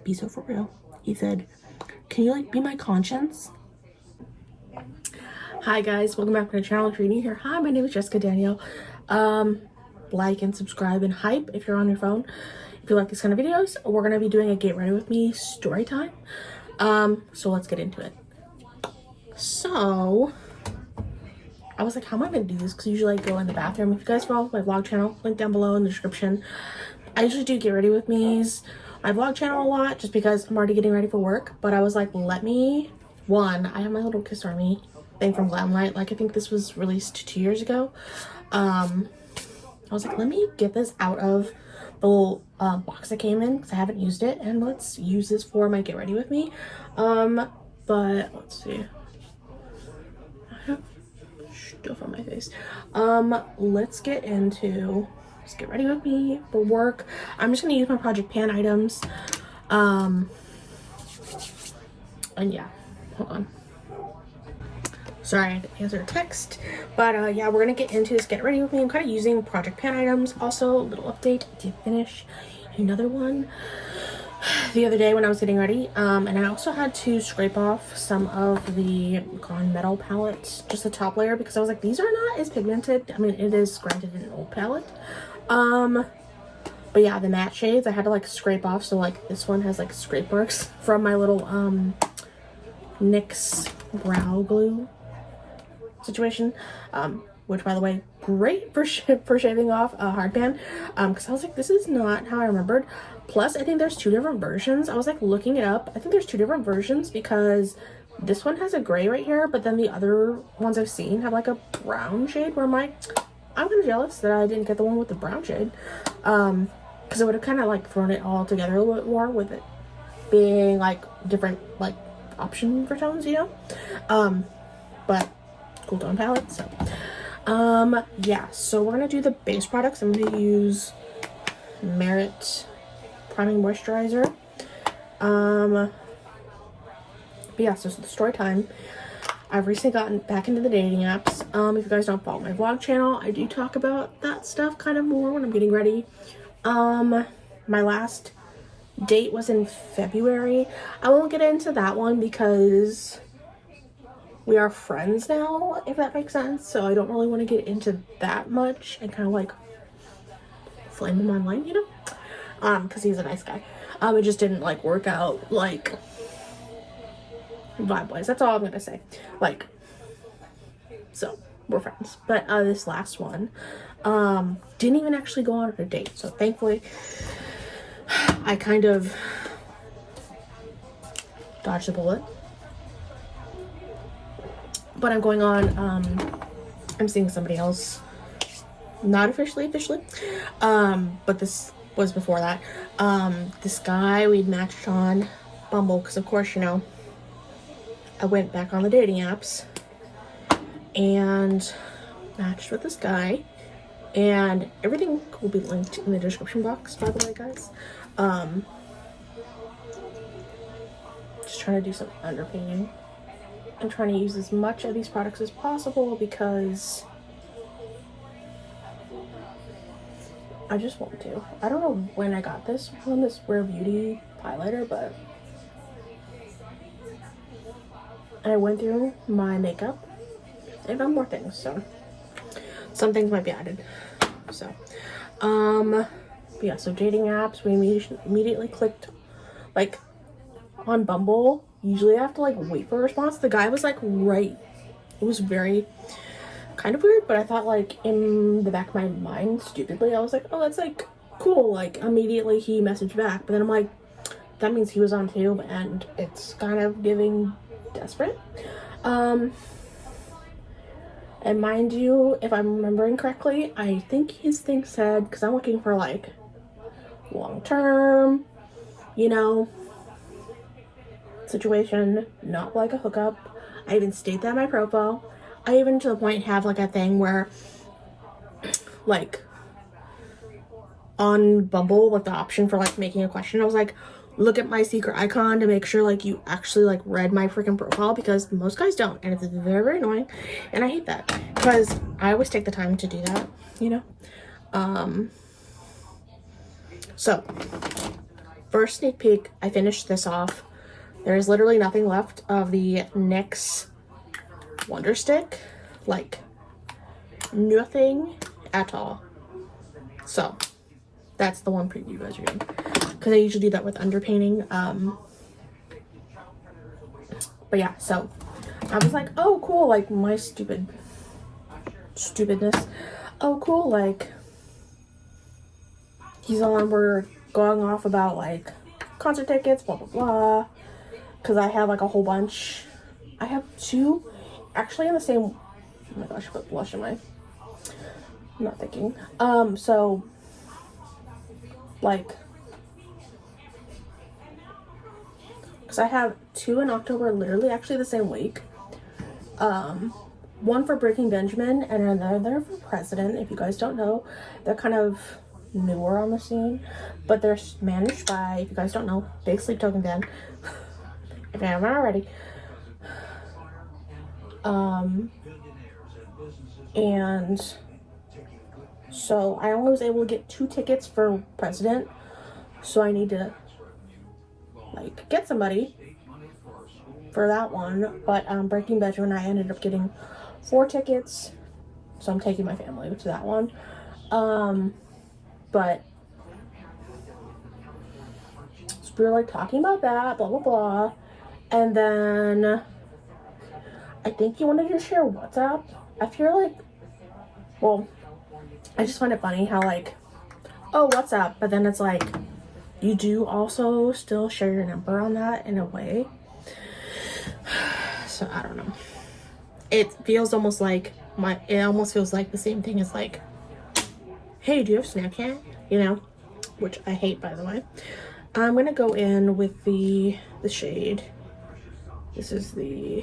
be so for real. He said, can you like be my conscience? Hi guys, welcome back to the channel. If you're new here, hi, my name is Jessica Danielle. Like and subscribe and hype if you're on your phone. If you like these kind of videos, we're gonna be doing a get ready with me story time. So let's get into it. So I was like, how am I gonna do this? Because usually I go in the bathroom. If you guys follow my vlog channel, link down below in the description. I usually do get ready with me's my vlog channel a lot just because I'm already getting ready for work. But I was like, I have my little Kiss Army thing from Glamlight. Like, I think this was released 2 years ago. I was like, let me get this out of the little box it came in because I haven't used it, and let's use this for my get ready with me. But let's see. I have stuff on my face. Let's get ready with me for work. I'm just gonna use my project pan items. And yeah, hold on. Sorry, I had to answer a text. But yeah, we're gonna get into this get ready with me. I'm kind of using project pan items. Also, a little update, I did finish another one the other day when I was getting ready. And I also had to scrape off some of the Gone Metal palettes, just the top layer, because I was like, these are not as pigmented. I mean, it is granted an old palette. But yeah, the matte shades I had to like scrape off. So like this one has like scrape marks from my little NYX brow glue situation, which by the way, great for shaving off a hardpan, because I was like, this is not how I remembered. Plus, I think there's two different versions. I was like looking it up. I think there's two different versions because this one has a gray right here, but then the other ones I've seen have like a brown shade, where I'm like, I'm kind of jealous that I didn't get the one with the brown shade, because it would have kind of like thrown it all together a little bit more with it being like different like option for tones, you know. But cool tone palette. So yeah, so we're gonna do the base products. I'm gonna use Merit priming moisturizer. But yeah, so the story time. I've recently gotten back into the dating apps. If you guys don't follow my vlog channel, I do talk about that stuff kind of more when I'm getting ready. My last date was in February. I won't get into that one because we are friends now, if that makes sense. So I don't really want to get into that much and kind of like flame him online, you know, because he's a nice guy. It just didn't like work out like vibe wise. That's all I'm gonna say. Like, so we're friends. But this last one didn't even actually go on a date, so thankfully I kind of dodged the bullet. But I'm going on, I'm seeing somebody else, not officially, but this was before that. This guy we'd matched on Bumble, because of course, you know, I went back on the dating apps and matched with this guy, and everything will be linked in the description box, by the way, guys. Just trying to do some underpainting. I'm trying to use as much of these products as possible because I just want to. I don't know when I got this from this Rare Beauty highlighter, but I went through my makeup and found more things, so some things might be added. So yeah, so dating apps, we immediately clicked like on Bumble. Usually I have to like wait for a response. The guy was like right. It was very kind of weird, but I thought like in the back of my mind, stupidly, I was like, oh, that's like cool. Like immediately he messaged back, but then I'm like, that means he was on too, and it's kind of giving desperate. And mind you, if I'm remembering correctly, I think his thing said, because I'm looking for like long term, you know, situation, not like a hookup. I even state that in my profile. I even to the point have like a thing where like on Bumble, like the option for like making a question, I was like, look at my secret icon to make sure like you actually like read my freaking profile, because most guys don't, and it's very, very annoying, and I hate that because I always take the time to do that, you know. So first sneak peek, I finished this off. There is literally nothing left of the NYX Wonder Stick. Like, nothing at all. So, that's the one preview you guys are getting. Because I usually do that with underpainting. But yeah, so I was like, oh, cool. Like, my stupidness. Oh, cool. Like, we're going off about, like, concert tickets, blah, blah, blah. Because I have, like, a whole bunch. I have 2 actually in the same... Oh my gosh, I put blush in my... I'm not thinking. So, like... Because I have 2 in October, literally actually the same week. One for Breaking Benjamin and another for President. If you guys don't know, they're kind of newer on the scene, but they're managed by, if you guys don't know, big Sleep Token band. If you haven't already. And so I only was able to get 2 tickets for President, so I need to like get somebody for that one. But Breaking Benjamin, I ended up getting 4 tickets, so I'm taking my family to that one. But so we were like talking about that, blah blah blah, and then I think he wanted to share WhatsApp. I feel like, well, I just find it funny how like, oh, WhatsApp, but then it's like you do also still share your number on that in a way. So I don't know. It feels almost like it almost feels like the same thing as like, hey, do you have Snapchat? You know, which I hate, by the way. I'm gonna go in with the shade. This is the,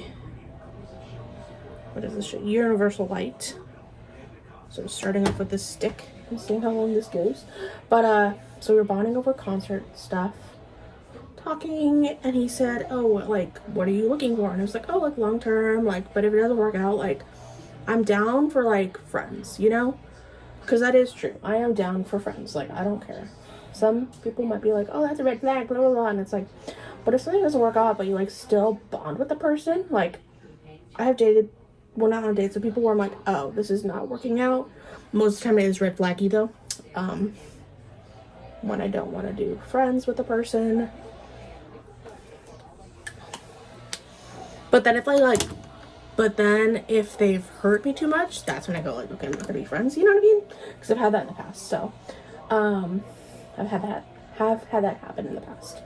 what is this shade? Universal Light. So I'm starting off with this stick and seeing how long this goes. But so we were bonding over concert stuff, talking, and he said, oh, like, what are you looking for? And I was like, oh, like long term, like, but if it doesn't work out, like, I'm down for like friends, you know? Because that is true. I am down for friends. Like, I don't care. Some people might be like, oh, that's a red flag, blah, blah, blah. And it's like, but if something doesn't work out, but you, like, still bond with the person, like, I have dated, well, not on dates, with people where I'm like, oh, this is not working out. Most of the time it is red flaggy, though. When I don't want to do friends with the person. But then if they've hurt me too much, that's when I go like, okay, I'm not gonna be friends. You know what I mean? Because I've had that in the past. So, I've had that happen in the past.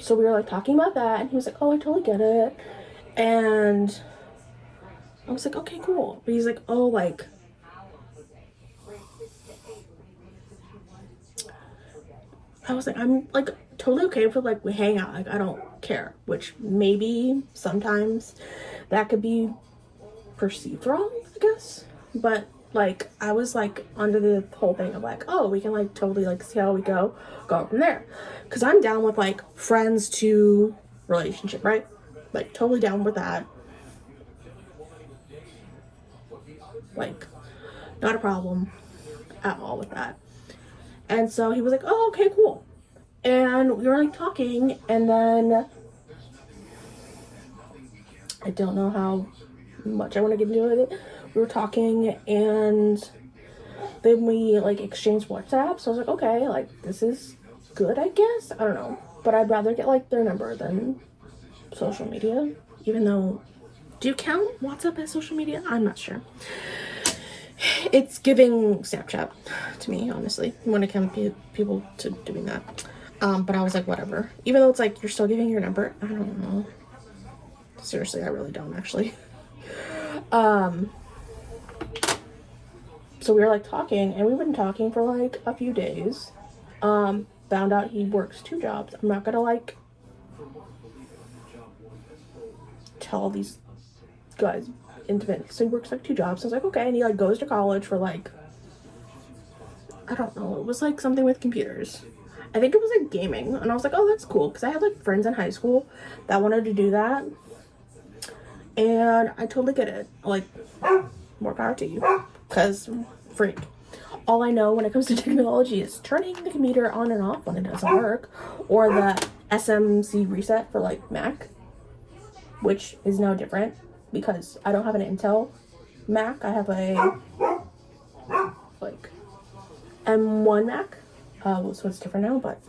So we were like talking about that, and he was like, oh, I totally get it. And I was like, okay, cool. But he's like, oh, like, I was like, I'm like totally okay if like we hang out, like I don't care, which maybe sometimes that could be perceived wrong, I guess. But like I was like under the whole thing of like, oh, we can like totally like see how we go from there, because I'm down with like friends to relationship, right? Like totally down with that, like not a problem at all with that. And so he was like, oh, okay, cool. And we were like talking, and then I don't know how much I want to get into it. We were talking, and then we like exchanged WhatsApp. So I was like, okay, like this is good, I guess. I don't know, but I'd rather get like their number than social media. Even though, do you count WhatsApp as social media? I'm not sure. It's giving Snapchat to me, honestly, when it comes to people to doing that. But I was like, whatever. Even though it's like, you're still giving your number. I don't know. Seriously, I really don't, actually. So we were like talking, and we've been talking for like a few days. Found out he works 2 jobs. I'm not gonna like tell these guys intimate. So he works like 2 jobs. So I was like, okay. And he like goes to college for like, I don't know, it was like something with computers. I think it was like gaming. And I was like, oh, that's cool, because I had like friends in high school that wanted to do that, and I totally get it. Like, more power to you, because freak. all I know when it comes to technology is turning the computer on and off when it doesn't work, or the SMC reset for like Mac, which is now different because I don't have an Intel Mac. I have a like M1 Mac, so it's different now, but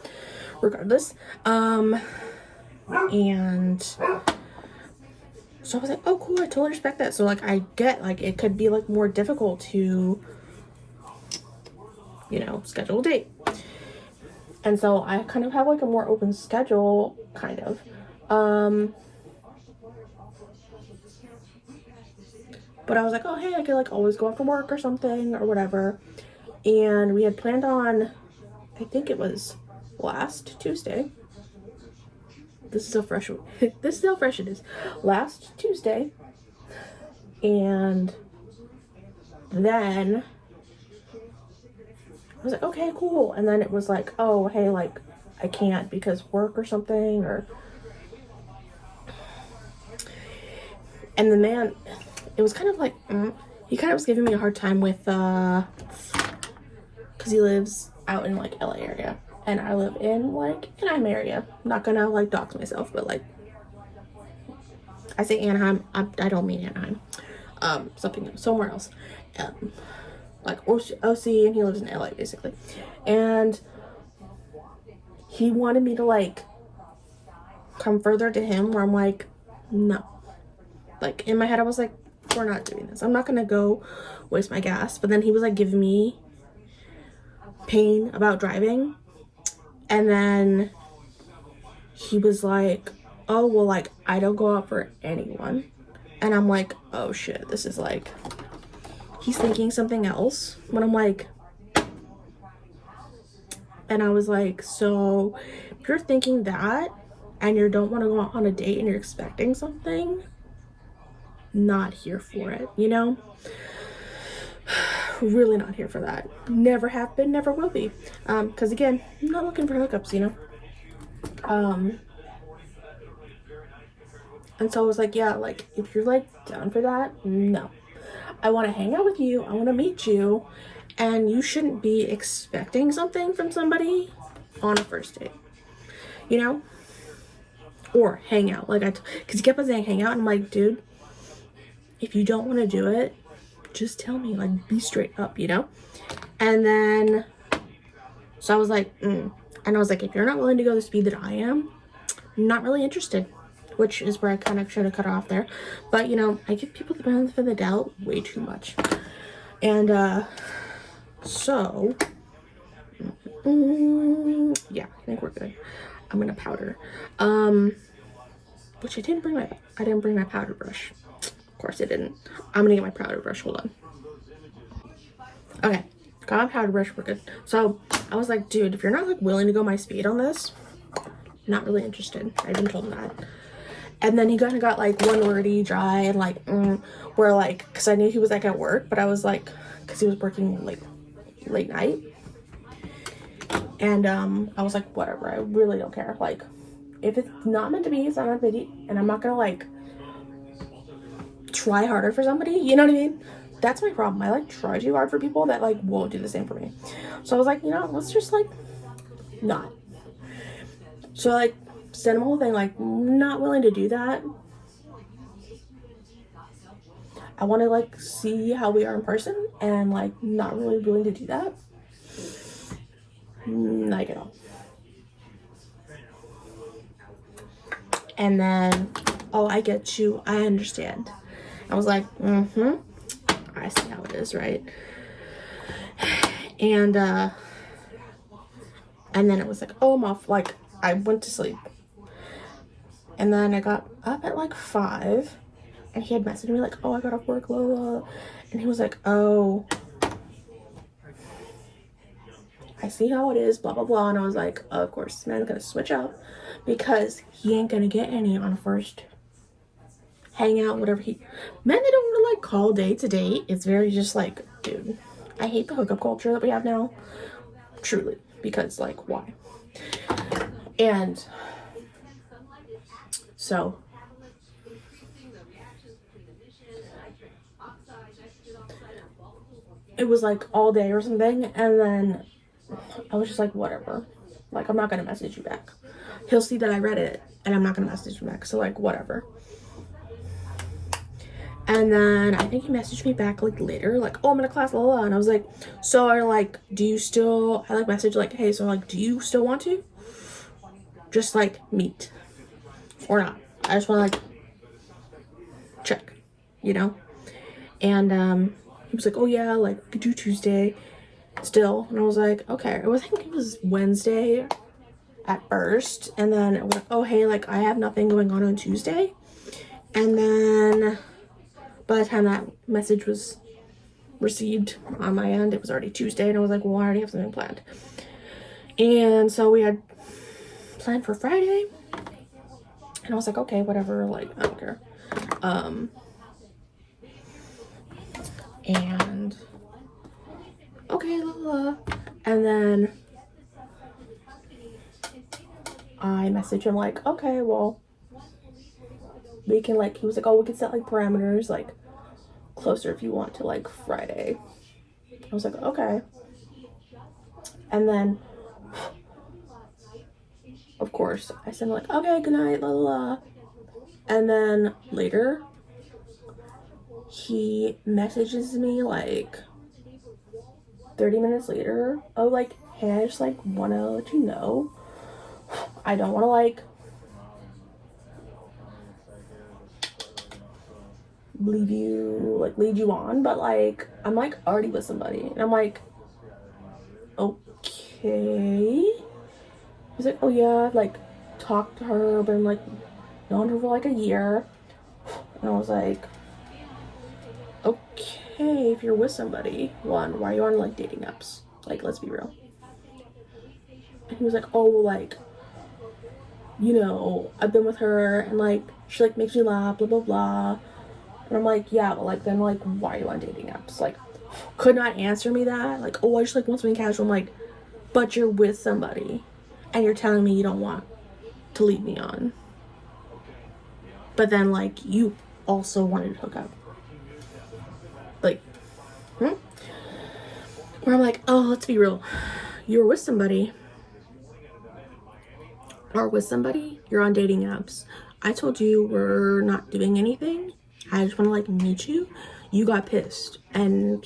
regardless. And so I was like, oh cool, I totally respect that. So like I get like it could be like more difficult to, you know, schedule a date. And so I kind of have like a more open schedule, kind of. But I was like, oh hey, I could like always go after work or something or whatever. And we had planned on, I think it was last Tuesday. This is how fresh this is how fresh it is. Last Tuesday. And then I was like, okay, cool. And then it was like, oh hey, like I can't because work or something, or and the man, it was kind of like he kind of was giving me a hard time with because he lives out in like LA area and I live in like Anaheim area. I'm not gonna like dox myself, but like I say Anaheim, I don't mean Anaheim. Something somewhere else, like OC, and he lives in LA basically. And he wanted me to like come further to him, where I'm like, no. Like in my head I was like, we're not doing this. I'm not gonna go waste my gas. But then he was like giving me pain about driving, and then he was like, oh well, like I don't go out for anyone. And I'm like, oh shit, this is like, he's thinking something else. When I'm like, and I was like, so if you're thinking that and you don't want to go out on a date and you're expecting something, not here for it, you know? Really not here for that. Never have been, never will be. Because again, I'm not looking for hookups, you know? And so I was like, yeah, like if you're like down for that, no. I want to hang out with you. I want to meet you. And you shouldn't be expecting something from somebody on a first date, you know? Or hang out. Like because he kept on saying hang out. And I'm like, dude, if you don't want to do it, just tell me, like be straight up, you know? And then, so I was like, And I was like, if you're not willing to go the speed that I am, I'm not really interested. Which is where I kind of should have cut off there. But, you know, I give people the benefit of the doubt way too much. And, so, yeah, I think we're good. I'm gonna powder. Which I didn't bring my powder brush. Of course I didn't. I'm gonna get my powder brush, hold on. Okay, got my powder brush, we're good. So, I was like, dude, if you're not, like, willing to go my speed on this, not really interested. I even told him that. And then he kind of got like one wordy, dry, and like, where like, because I knew he was like at work, but I was like, because he was working like late night. And I was like, whatever, I really don't care. Like, if it's not meant to be, it's not meant to be. And I'm not gonna like try harder for somebody, you know what I mean? That's my problem. I like try too hard for people that like won't do the same for me. So I was like, you know, let's just like not. So like send him a whole thing, like not willing to do that. I want to like see how we are in person, and like not really willing to do that. Not at all. And then, oh, I get you, I understand. I was like, I see how it is, right? And then it was like, oh, I'm off. Like I went to sleep. And then I got up at like 5, and he had messaged me like, oh, I got off work, blah, blah. And he was like, oh, I see how it is, blah, blah, blah. And I was like, oh, of course, this man's gonna switch up because he ain't gonna get any on a first hangout, whatever men, they don't want to like call dates a date. It's very just like, dude, I hate the hookup culture that we have now. Truly. Because like, why? And so it was like all day or something, and then I was just like, whatever. Like, I'm not gonna message you back. He'll see that I read it, and I'm not gonna message him back. So like, whatever. And then I think he messaged me back like later, like, oh, I'm in a class, la la la. And I was like, so are like, do you still? I like message like, hey, so like, do you still want to just like meet or not? I just want to like check, you know. And he was like, oh yeah, like we could do Tuesday still. And I was like, okay. I think it was Wednesday at first, and then it was like, oh hey, like I have nothing going on Tuesday. And then by the time that message was received on my end, it was already Tuesday, and I was like, well, I already have something planned. And so we had planned for Friday, and I was like, okay, whatever, like I don't care. And okay, la la. And then I messaged him like, okay, well, we can like, he was like, oh, we can set like parameters like closer if you want to like Friday. I was like, okay. And then of course I said like, okay, good night, la la la. And then later he messages me like 30 minutes later, oh like, hey, I just like wanna let you know I don't wanna like lead you on, but like I'm like already with somebody. And I'm like, okay. He's like, oh yeah, I've like talked to her, been like known her for like a year. And I was like, okay, if you're with somebody, one, why are you on like dating apps? Like, let's be real. And he was like, oh, like, you know, I've been with her and like she like makes me laugh, blah blah blah. And I'm like, yeah, but like then like why are you on dating apps? Like, could not answer me that. Like, oh, I just like want something casual. I'm like, but you're with somebody and you're telling me you don't want to lead me on. But then like you also wanted to hook up. Like, where I'm like, oh, let's be real. You're with somebody. Or with somebody, you're on dating apps. I told you we're not doing anything. I just want to like meet you. You got pissed. And,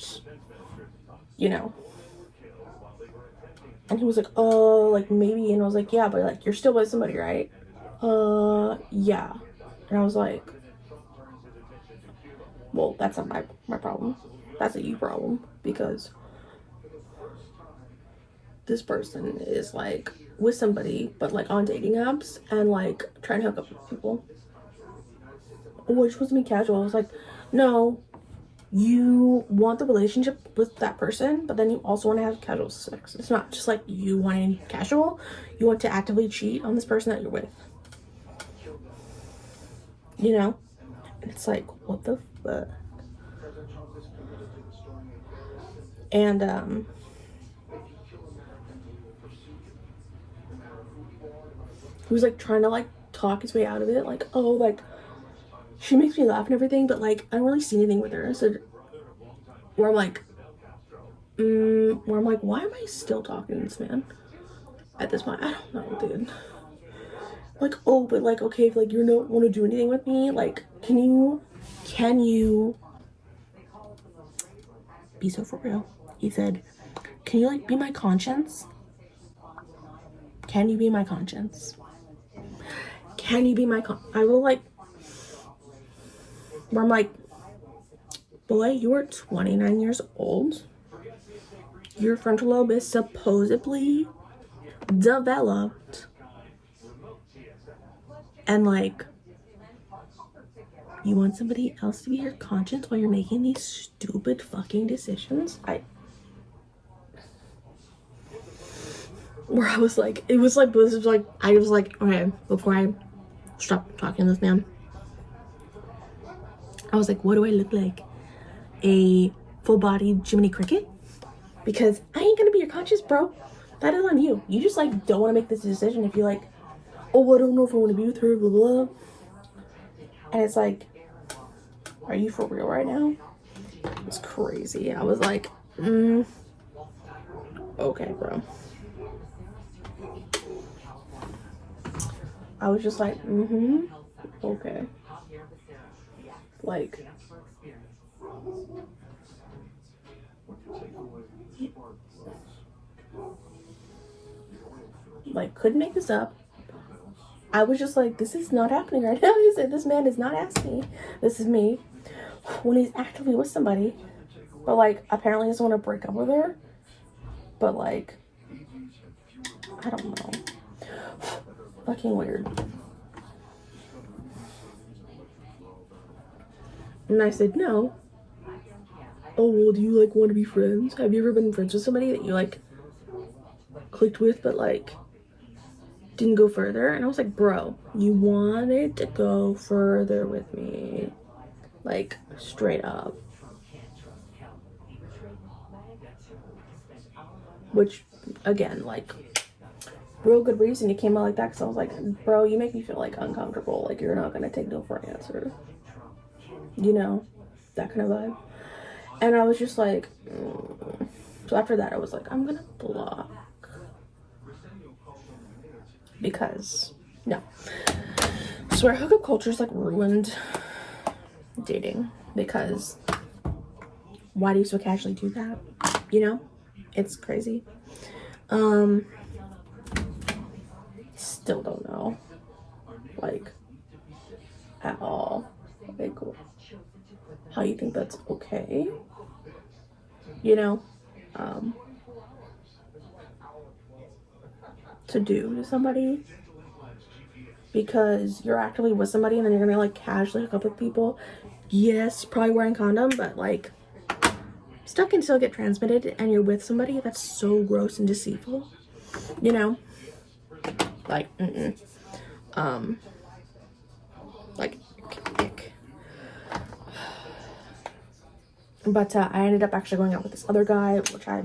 you know. And he was like, oh, like maybe. And I was like, yeah, but like you're still with somebody, right? Yeah. And I was like, well, that's not my problem. That's a you problem. Because this person is like with somebody, but like on dating apps and like trying to hook up with people. Which was me casual. I was like, no, you want the relationship with that person, but then you also want to have casual sex. It's not just like you wanting casual. You want to actively cheat on this person that you're with. You know? And it's like, what the fuck? And he was like trying to like talk his way out of it, like, oh, like she makes me laugh and everything, but like I don't really see anything with her. So where I'm like, why am I still talking to this man at this point? I don't know, dude. Like, oh, but like, okay, if like you don't want to do anything with me, like, can you be so for real? He said, can you like be my conscience? Can you be my conscience? Can you be my I will like, where I'm like, boy, you are 29 years old. Your frontal lobe is supposedly developed. And like, you want somebody else to be your conscience while you're making these stupid fucking decisions? Where I was like, I was like, okay, before I stop talking to this man, I was like, what do I look like? A full-bodied Jiminy Cricket? Because I ain't gonna be your conscience, bro. That is on you. You just like don't want to make this decision if you're like, oh, I don't know if I want to be with her, blah blah. And it's like, are you for real right now? It was crazy. I was like, Okay, bro. I was just like, okay. Like couldn't make this up. I was just like, this is not happening right now. He said, this man is not asking me. This is me. When he's actively with somebody, but like apparently doesn't want to break up with her. But like, I don't know. Fucking weird. And I said, no. Oh, well, do you like want to be friends? Have you ever been friends with somebody that you like clicked with, but like didn't go further? And I was like, bro, you wanted to go further with me. Like, straight up. Which, again, like, real good reason you came out like that, because I was like, bro, you make me feel like uncomfortable. Like, you're not gonna take no for an answer. You know, that kind of vibe. And I was just like, So after that, I was like, I'm gonna block. Because, no. I swear, hookup culture's like ruined dating. Because why do you so casually do that? You know? It's crazy. Still don't know. Like, at all. Like, how you think that's okay? You know? To do to somebody. Because you're actively with somebody and then you're gonna like casually hook up with people. Yes, probably wearing condom, but like stuff can still get transmitted and you're with somebody. That's so gross and deceitful. You know? Like, like, ick. But I ended up actually going out with this other guy, which I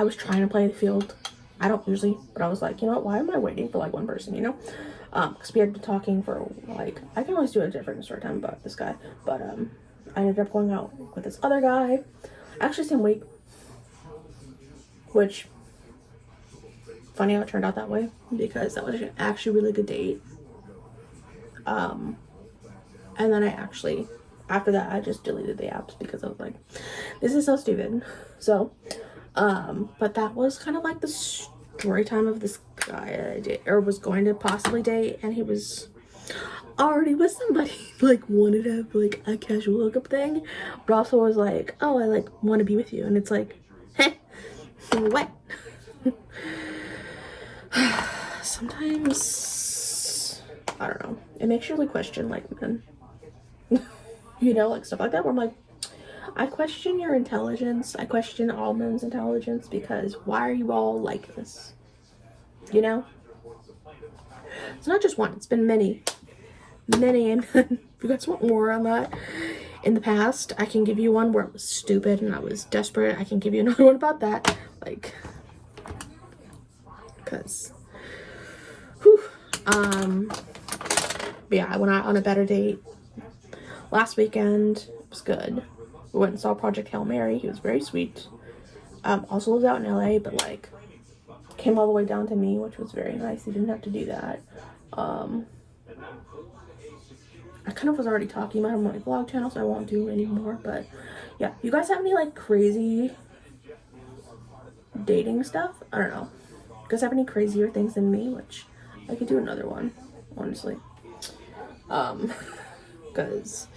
was trying to play the field. I don't usually, but I was like, you know what, why am I waiting for like one person, you know? Because we had been talking for like, I can always do a different story time about this guy, but I ended up going out with this other guy, actually same week, which, funny how it turned out that way, because that was actually a really good date. And then after that, I just deleted the apps because I was like, this is so stupid. So, but that was kind of like the story time of this guy I did, or was going to possibly date, and he was already with somebody, like wanted to have like a casual hookup thing, but also was like, oh, I like want to be with you, and it's like, heh, what? Sometimes, I don't know, it makes you really question like men. You know, like stuff like that where I'm like, I question your intelligence. I question all men's intelligence, because why are you all like this? You know? It's not just one. It's been many. And if you guys want more on that in the past, I can give you one where it was stupid and I was desperate. I can give you another one about that. Like, because, whew. But yeah, I went out on a better date last weekend. It was good. We went and saw Project Hail Mary. He was very sweet. Also lives out in LA, but like came all the way down to me, which was very nice. He didn't have to do that. I kind of was already talking about him on my vlog channel, so I won't do anymore. But yeah, you guys have any like crazy dating stuff? I don't know. You guys have any crazier things than me? Which I could do another one, honestly. Because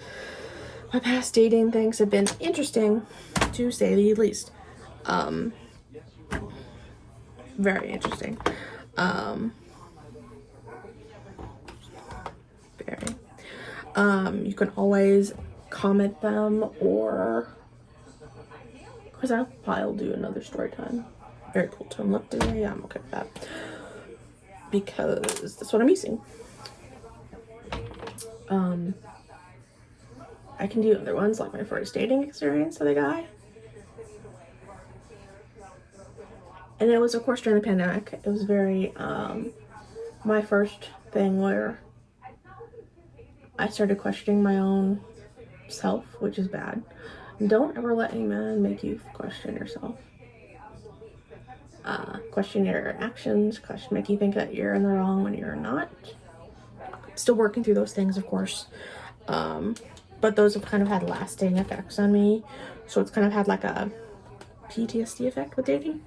my past dating things have been interesting, to say the least. Very interesting. Very. You can always comment them, or because I'll probably do another story time. Very cool tone look today. Yeah, I'm okay with that, because that's what I'm using. I can do other ones, like my first dating experience with a guy. And it was, of course, during the pandemic. It was very, my first thing where I started questioning my own self, which is bad. don't ever let any man make you question yourself. Question your actions, make you think that you're in the wrong when you're not. Still working through those things, of course. But those have kind of had lasting effects on me. So it's kind of had like a PTSD effect with dating.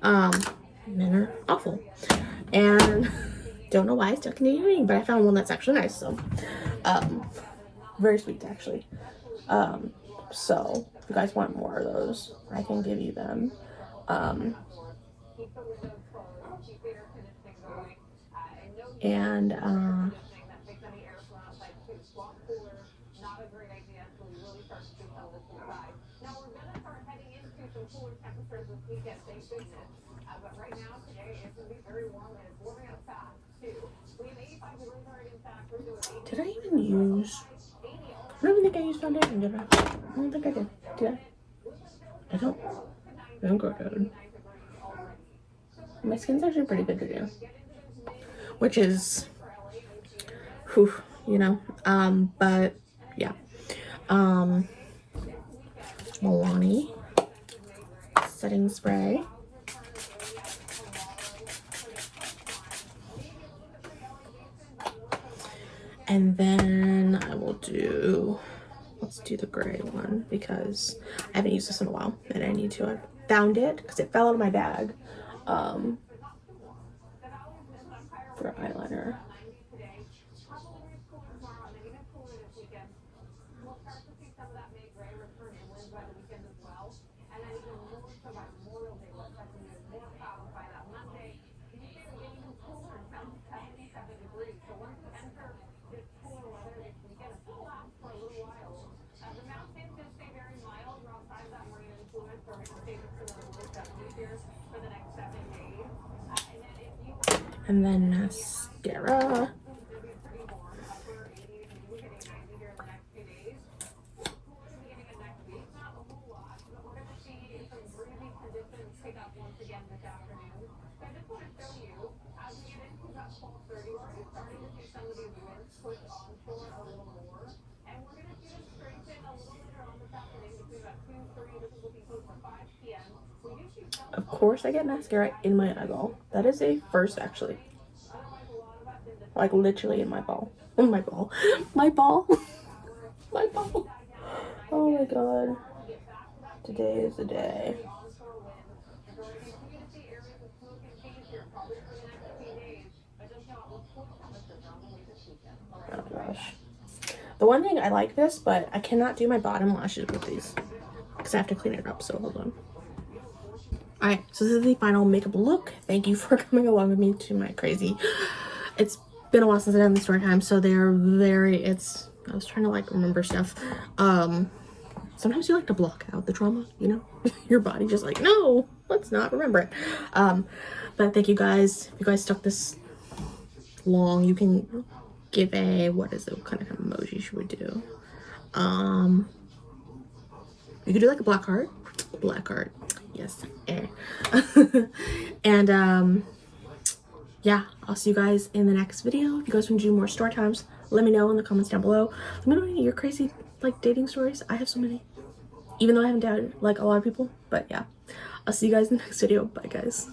Men are awful. And don't know why I still continue dating, but I found one that's actually nice. So, very sweet, actually. So if you guys want more of those, I can give you them. Did I even use... I don't even think I used foundation, did I? I don't think I did. Did I? I don't think I did. My skin's actually pretty good to do. Which is... whew, you know? But, yeah. Milani setting spray. And then I will do, let's do the gray one because I haven't used this in a while and I need to. I found it because it fell out of my bag for eyeliner. And then mascara. Of course I get mascara in my eyeball. That is a first, actually. Like literally in my ball. In my ball. My ball. My ball. Oh my god. Today is the day. Oh gosh. The one thing I like this, but I cannot do my bottom lashes with these because I have to clean it up, so hold on. Alright, so this is the final makeup look. Thank you for coming along with me to my crazy. It's been a while since I've done the story time, so they're very, I was trying to like remember stuff. Sometimes you like to block out the trauma, you know? Your body just like, no, let's not remember it. But thank you guys. If you guys stuck this long, you can give a, what kind of emoji should we do? You could do like a black heart. Black heart. Yes. And yeah, I'll see you guys in the next video. If you guys want to do more story times, let me know in the comments down below. Let me know any of your crazy like dating stories. I have so many, even though I haven't dated like a lot of people. But yeah, I'll see you guys in the next video. Bye guys.